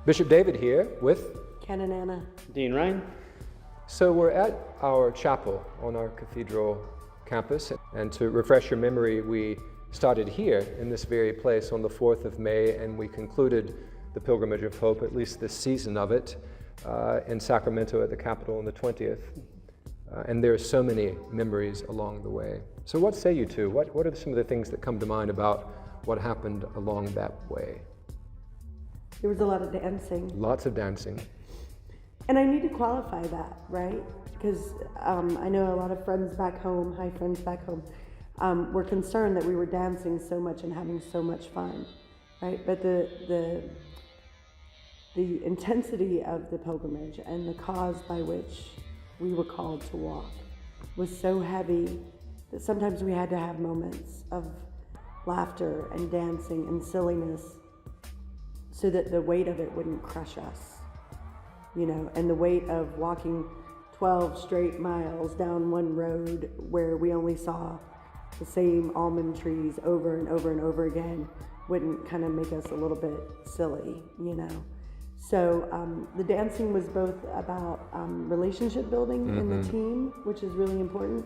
Bishop David here with Canon Anna. Dean Ryan. So we're at our chapel on our cathedral campus, and to refresh your memory, we started here in this very place on the 4th of May, and we concluded the Pilgrimage of Hope, at least this season of it, in Sacramento at the Capitol on the 20th. And there are so many memories along the way. So what say you two? What are some of the things that come to mind about what happened along that way? There was a lot of dancing. Lots of dancing. And I need to qualify that, right? Because I know a lot of friends back home, hi friends back home, were concerned that we were dancing so much and having so much fun, right? But the intensity of the pilgrimage and the cause by which we were called to walk was so heavy that sometimes we had to have moments of laughter and dancing and silliness so that the weight of it wouldn't crush us, you know, and the weight of walking 12 straight miles down one road where we only saw the same almond trees over and over and over again wouldn't kind of make us a little bit silly, you know. So the dancing was both about relationship building in the team, which is really important,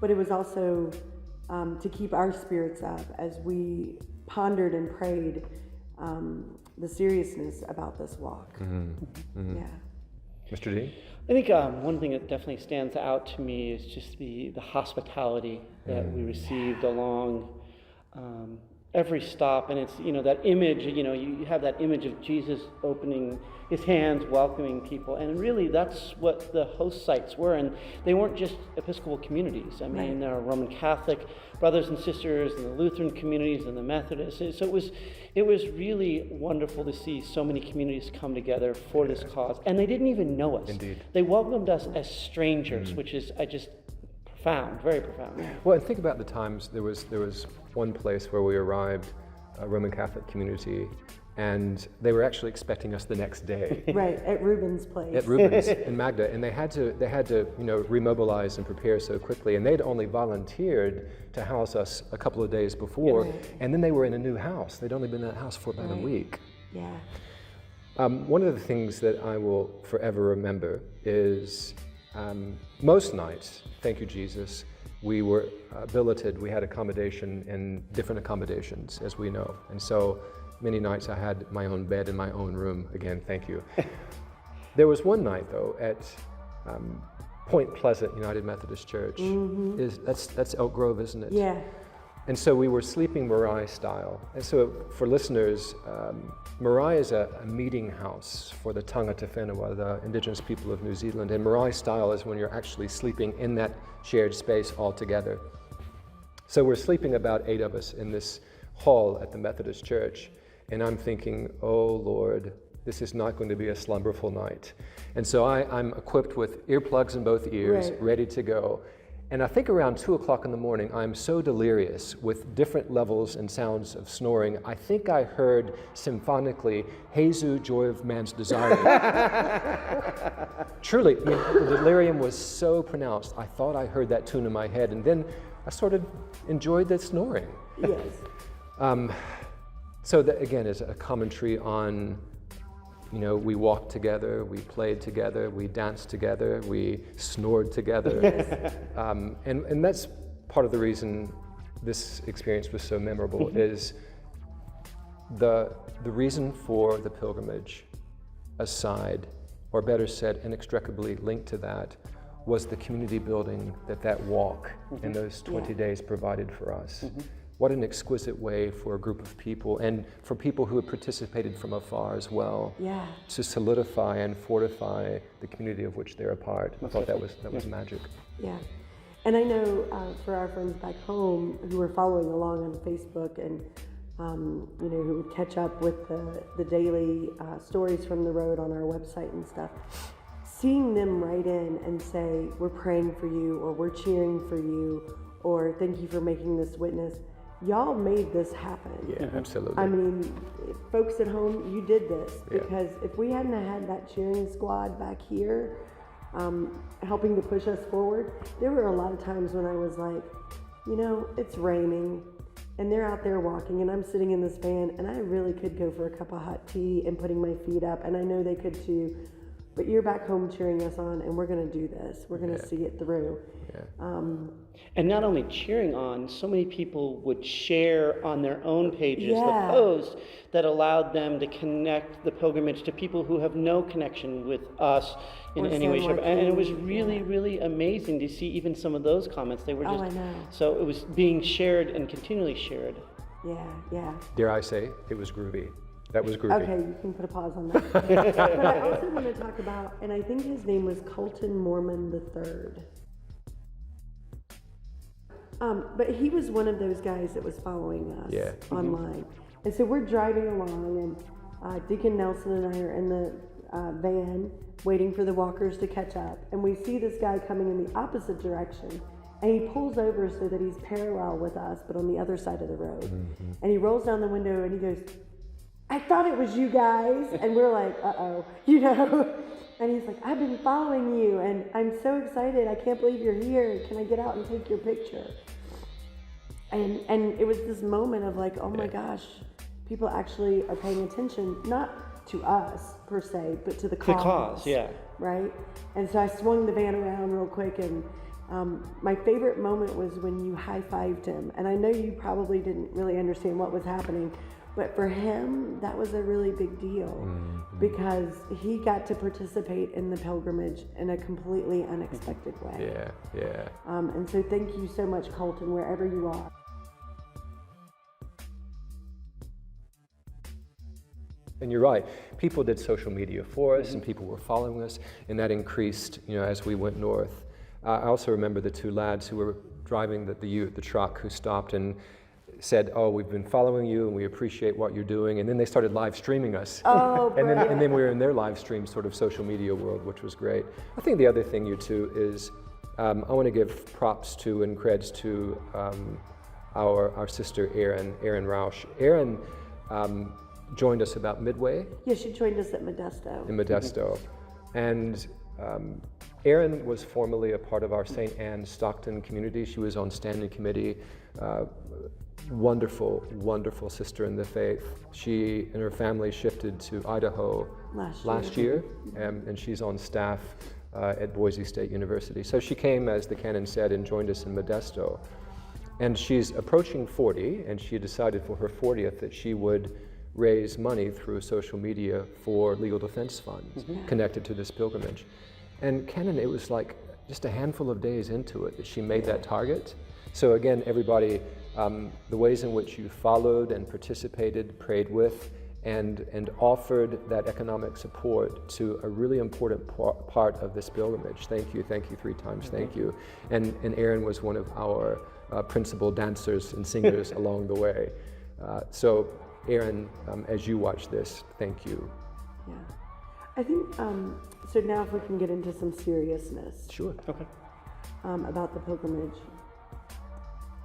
but it was also to keep our spirits up as we pondered and prayed the seriousness about this walk. Yeah. Mr. D? I think one thing that definitely stands out to me is just the hospitality that we received along every stop. And it's, you know, that image, you know, you have that image of Jesus opening his hands, welcoming people. And really that's what the host sites were. And they weren't just Episcopal communities. I mean, there are Roman Catholic brothers and sisters and the Lutheran communities and the Methodists. So it was really wonderful to see so many communities come together for this cause. And they didn't even know us. Indeed. They welcomed us as strangers, which is profound, very profound. Well, and think about the times, there was one place where we arrived, a Roman Catholic community, and they were actually expecting us the next day. Right, at Ruben's place. At Ruben's in Magda, and they had to, you know, remobilize and prepare so quickly, and they'd only volunteered to house us a couple of days before, and then they were in a new house. They'd only been in that house for about a week. Yeah. One of the things that I will forever remember is most nights, thank you Jesus, we were billeted. We had accommodation in different accommodations, as we know. And so many nights I had my own bed in my own room. Again, thank you. There was one night, though, at Point Pleasant United Methodist Church. That's Elk Grove, isn't it? Yeah. And so we were sleeping Marae style. And so for listeners, Marae is a meeting house for the Tangata Whenua, the indigenous people of New Zealand. And Marae style is when you're actually sleeping in that shared space all together. So we're sleeping about 8 of us in this hall at the Methodist Church. And I'm thinking, oh Lord, this is not going to be a slumberful night. And so I'm equipped with earplugs in both ears, ready to go. And I think around 2 o'clock in the morning, I'm so delirious with different levels and sounds of snoring, I think I heard symphonically, Jesu, joy of man's desire. Truly, I mean, the delirium was so pronounced, I thought I heard that tune in my head, and then I sort of enjoyed the snoring. Yes. So that, again, is a commentary on, you know, we walked together, we played together, we danced together, we snored together. And that's part of the reason this experience was so memorable is the reason for the pilgrimage aside, or better said, inextricably linked to that, was the community building that walk in those 20 days provided for us. What an exquisite way for a group of people, and for people who had participated from afar as well, to solidify and fortify the community of which they're a part. I thought that was magic. Yeah, and I know for our friends back home who were following along on Facebook and you know, who would catch up with the daily stories from the road on our website and stuff, seeing them write in and say, we're praying for you, or we're cheering for you, or thank you for making this witness. Y'all made this happen. Yeah, absolutely. I mean, folks at home, you did this because if we hadn't had that cheering squad back here helping to push us forward, there were a lot of times when I was like, you know, it's raining. and they're out there walking, and I'm sitting in this van, and I really could go for a cup of hot tea and putting my feet up, and I know they could too. But you're back home cheering us on, and we're going to do this. We're going to see it through. Yeah. And not only cheering on, so many people would share on their own pages the Yeah. posts that allowed them to connect the pilgrimage to people who have no connection with us in Or any way, similar shape. And it was to- really, yeah. really amazing to see even some of those comments. They were just, I know. so it was being shared and continually shared. Yeah. Dare I say, it was groovy. That was groovy. Okay, you can put a pause on that. But I also want to talk about, and I think his name was Colton Mormon III. But he was one of those guys that was following us online. And so we're driving along, and Deacon Nelson and I are in the van waiting for the walkers to catch up. And we see this guy coming in the opposite direction. And he pulls over so that he's parallel with us, but on the other side of the road. Mm-hmm. And he rolls down the window and he goes, "I thought it was you guys." And we're like, uh-oh, you know? And he's like, "I've been following you, and I'm so excited. I can't believe you're here. Can I get out and take your picture?" And it was this moment of like, oh my gosh, people actually are paying attention, not to us per se, but to the cause. The cause, yeah. Right? And so I swung the van around real quick, and my favorite moment was when you high-fived him. And I know you probably didn't really understand what was happening, but for him, that was a really big deal because he got to participate in the pilgrimage in a completely unexpected way. Yeah. And so thank you so much, Colton, wherever you are. And you're right. People did social media for us, and people were following us, and that increased, as we went north. I also remember the two lads who were driving the truck who stopped and said, "Oh, we've been following you, and we appreciate what you're doing." And then they started live streaming us. Oh, and then we were in their live stream sort of social media world, which was great. I think the other thing, you two, is I want to give props to and creds to our sister Erin Rausch. Erin joined us about midway Yeah, she joined us at Modesto. in Modesto. And Erin was formerly a part of our St. Anne Stockton community. She was on standing committee. Wonderful sister in the faith. She and her family shifted to Idaho last year, and she's on staff at Boise State University. So she came, as the canon said, and joined us in Modesto. And she's approaching 40, and she decided for her 40th that she would raise money through social media for legal defense funds connected to this pilgrimage. And Canon, it was like just a handful of days into it that she made that target. So again, everybody, the ways in which you followed and participated, prayed with, and offered that economic support to a really important part of this pilgrimage. Thank you 3 times, thank you. And Erin was one of our principal dancers and singers along the way. So Erin, as you watch this, thank you. Yeah. I think, so now if we can get into some seriousness. Sure. Okay. About the pilgrimage.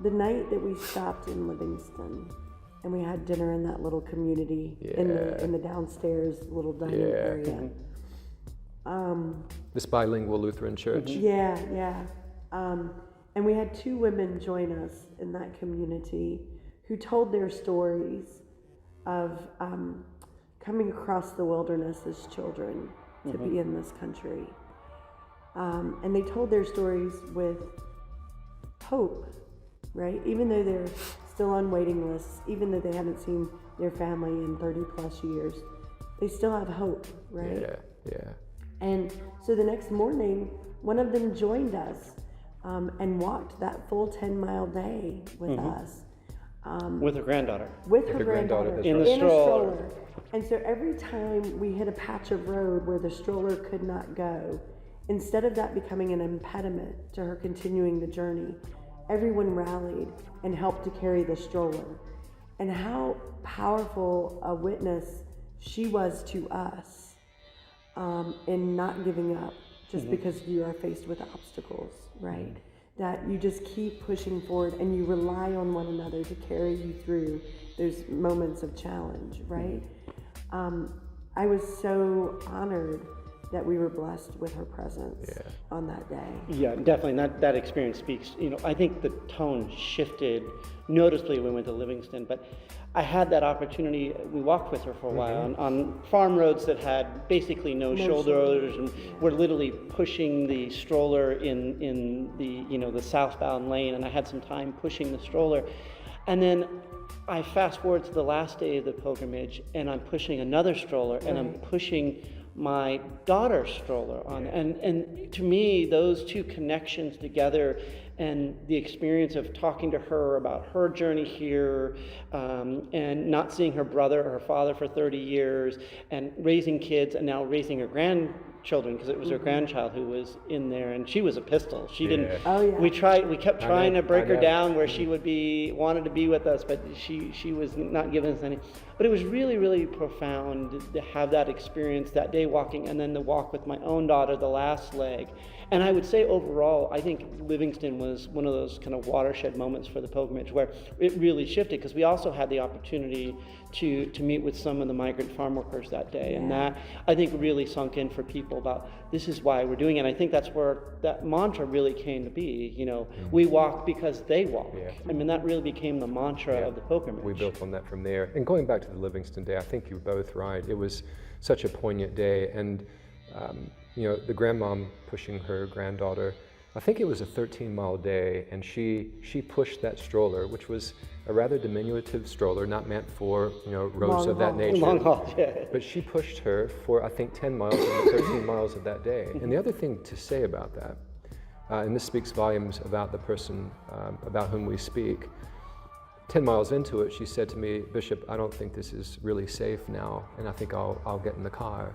The night that we stopped in Livingston and we had dinner in that little community in the downstairs little dining area. This bilingual Lutheran church. Yeah. And we had 2 women join us in that community who told their stories of coming across the wilderness as children to be in this country. And they told their stories with hope, right? Even though they're still on waiting lists, even though they haven't seen their family in 30 plus years, they still have hope, right? Yeah. And so the next morning, one of them joined us and walked that full 10-mile day with us. With her granddaughter. With her granddaughter In the a stroller. And so every time we hit a patch of road where the stroller could not go, instead of that becoming an impediment to her continuing the journey, everyone rallied and helped to carry the stroller. And how powerful a witness she was to us in not giving up just because you are faced with obstacles, right? That you just keep pushing forward and you rely on one another to carry you through those moments of challenge, right? I was so honored that we were blessed with her presence on that day. Yeah, definitely. That experience speaks. I think the tone shifted noticeably when we went to Livingston, but I had that opportunity. We walked with her for a while on farm roads that had basically no shoulders, and we're literally pushing the stroller in the southbound lane, and I had some time pushing the stroller. And then I fast forward to the last day of the pilgrimage, and I'm pushing another stroller, and I'm pushing my daughter's stroller on. And to me, those two connections together, and the experience of talking to her about her journey here, and not seeing her brother or her father for 30 years, and raising kids, and now raising her grandchildren, because it was her grandchild who was in there, and she was a pistol. She didn't. Oh, yeah. We kept trying to break her down where she wanted to be with us, but she was not giving us any. But it was really, really profound to have that experience that day walking, and then the walk with my own daughter, the last leg. And I would say overall, I think Livingston was one of those kind of watershed moments for the pilgrimage where it really shifted, because we also had the opportunity to meet with some of the migrant farm workers that day. And that, I think, really sunk in for people about this is why we're doing it. And I think that's where that mantra really came to be. We walk because they walk. Yeah. I mean, that really became the mantra of the pilgrimage. We built on that from there. And going back to the Livingston Day, I think you're both right. It was such a poignant day. And the grandmom pushing her granddaughter, I think it was a 13-mile day, and she pushed that stroller, which was a rather diminutive stroller, not meant for roads of that nature. Long haul, yeah. But she pushed her for, I think, 10 miles of the 13 miles of that day. And the other thing to say about that, and this speaks volumes about the person about whom we speak, 10 miles into it, she said to me, "Bishop, I don't think this is really safe now, and I think I'll get in the car."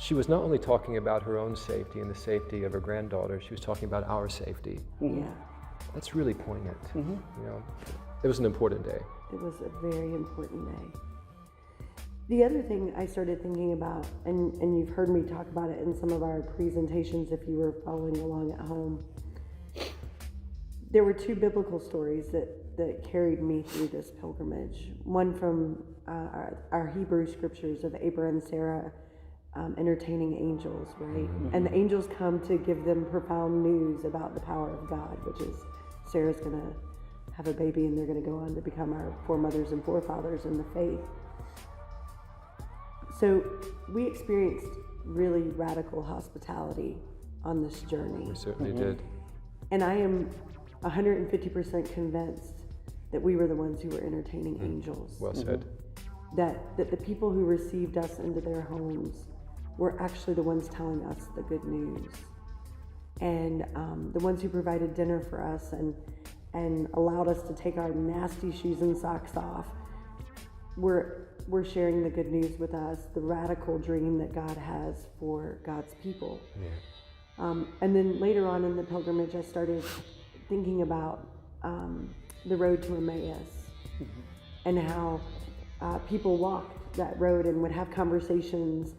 She was not only talking about her own safety and the safety of her granddaughter, she was talking about our safety. Yeah. That's really poignant. It was an important day. It was a very important day. The other thing I started thinking about, and you've heard me talk about it in some of our presentations if you were following along at home, there were two biblical stories that carried me through this pilgrimage. One from our Hebrew scriptures of Abraham and Sarah entertaining angels, right? And the angels come to give them profound news about the power of God, which is Sarah's going to have a baby, and they're going to go on to become our foremothers and forefathers in the faith. So we experienced really radical hospitality on this journey. We certainly did. And I am 150% convinced that we were the ones who were entertaining angels. Well said. That the people who received us into their homes were actually the ones telling us the good news. And the ones who provided dinner for us and allowed us to take our nasty shoes and socks off were sharing the good news with us, the radical dream that God has for God's people. Yeah. And then later on in the pilgrimage, I started thinking about the road to Emmaus and how people walked that road and would have conversations,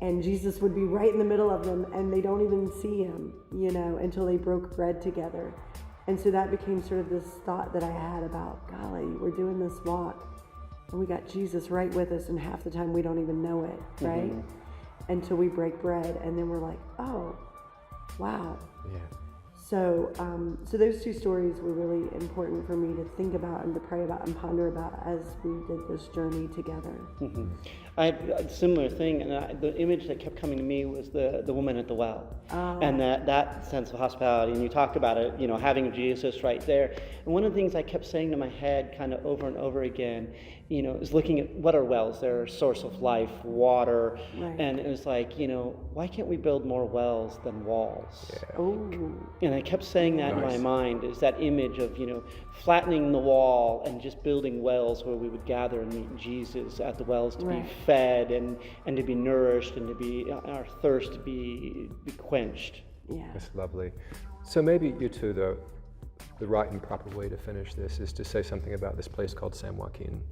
and Jesus would be right in the middle of them, and they don't even see him, until they broke bread together. And so that became sort of this thought that I had about, golly, we're doing this walk, and we got Jesus right with us, and half the time we don't even know it, right? Until we break bread, and then we're like, oh, wow. Yeah. So those two stories were really important for me to think about and to pray about and ponder about as we did this journey together. I had a similar thing, and the image that kept coming to me was the woman at the well, and that sense of hospitality. And you talked about it, having Jesus right there. And one of the things I kept saying to my head, kind of over and over again, is looking at what are wells? They're a source of life, water, Right. and it was like, why can't we build more wells than walls? Yeah. Oh, And I kept saying that in my Nice. mind, is that image of, flattening the wall and just building wells where we would gather and meet Jesus at the wells to Right. be fed and to be nourished and to be, our thirst to be quenched. yeah. That's lovely. So maybe you two, though, the right and proper way to finish this is to say something about this place called San Joaquin.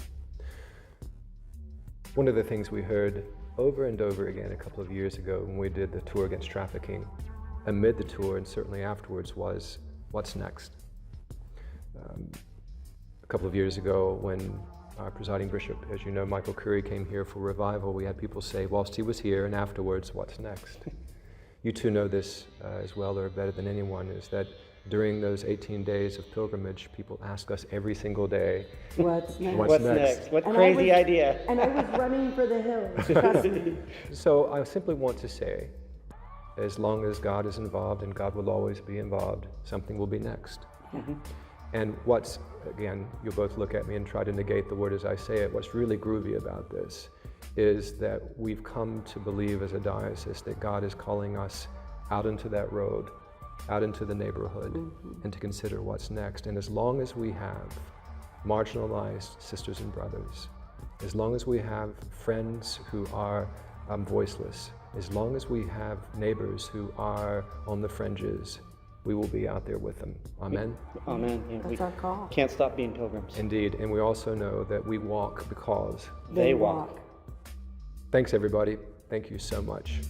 One of the things we heard over and over again a couple of years ago when we did the tour against trafficking, amid the tour and certainly afterwards, was what's next? A couple of years ago when our presiding bishop, as you know, Michael Curry, came here for revival, we had people say, whilst he was here and afterwards, what's next? You two know this as well or better than anyone, is that during those 18 days of pilgrimage, people ask us every single day, What's next? What's What's next? next? What And crazy I was- idea. And I was running for the hills, trust me. So I simply want to say, as long as God is involved, and God will always be involved, something will be next. And what's, again, you'll both look at me and try to negate the word as I say it, what's really groovy about this is that we've come to believe as a diocese that God is calling us out into that road, out into the neighborhood, and to consider what's next. And as long as we have marginalized sisters and brothers, as long as we have friends who are voiceless, as long as we have neighbors who are on the fringes, we will be out there with them. Amen? Amen. Yeah, we That's our call. can't stop being pilgrims. Indeed. And we also know that we walk because. They walk. Thanks, everybody. Thank you so much.